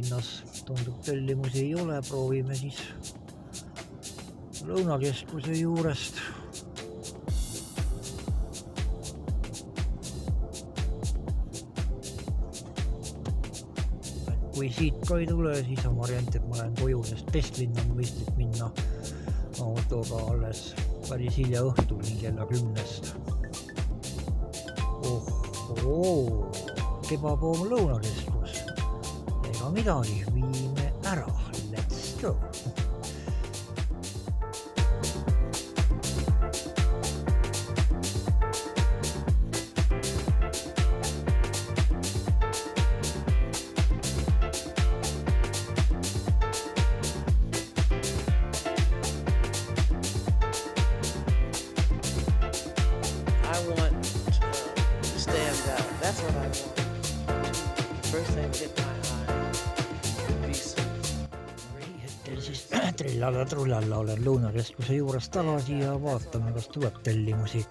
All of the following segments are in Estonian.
linnas tundub tellimusi ei ole, proovime siis Lõunakeskuse juurest. Kui siit ka ei tule, siis on variant, et ma lähen koju, sest Pestlinna on mõistlik minna autoga alles päris hilja õhtul, nii kella 10-st. Kebapoom Lõunakeskus. Ega midagi, viime ära. Let's go! That's what I want. First thing hit my eye would be some. Hetkel siis trillalla olen Lõunakeskuse juures tagasi ja vaatame, kas tuleb tellimusi.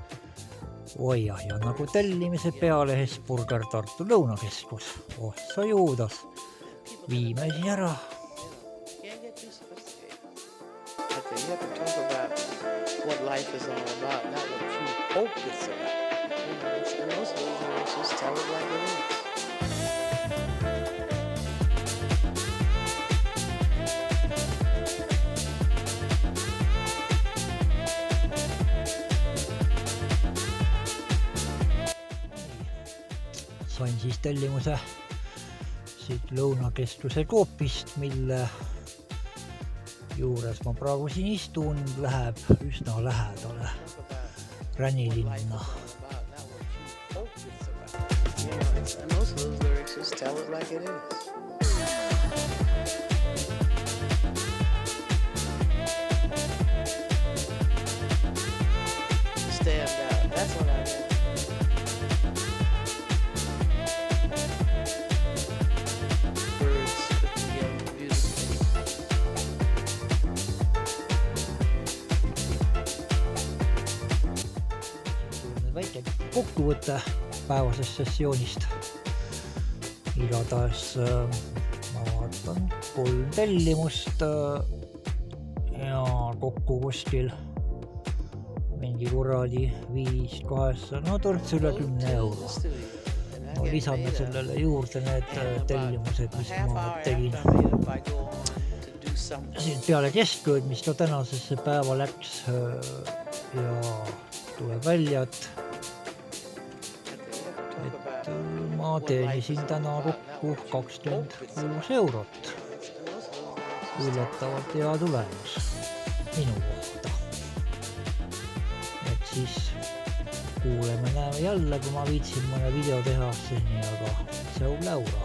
Oi ja nagu tellimise pealehes Burger Tartu Lõunakeskus. Sa juudas. Viime siis ära. Can't get too sophisticated. Okay, you have to talk about what life is all about, not what you hope it's about. And most of those things just tell it like it is. Sain siis tellimuse siit Lõunakeskuse koopist, mille juures ma praegu siin istun, läheb üsna lähedale Ränilinna. And most of those lyrics just tell it like it is. Stand out, that's what I want. Birds put together beautifully. Väike kokkuvõte päevasest sessioonist. Igatahes ma vaatan 3 tellimust ja kokku kuskil mingi kuradi 5-8, no torts üle 10 euro. No lisame sellele juurde need tellimused, mis ma tegin siin peale keskööd, mis ka tänasesse päeva läks ja tuleb välja, et ma teenisin täna kokku 26 eurot. Üllatavalt hea tulemus minu kohta. Et siis kuuleme näeme jälle, kui ma viitsin mõne video teha, seni aga see on Laura.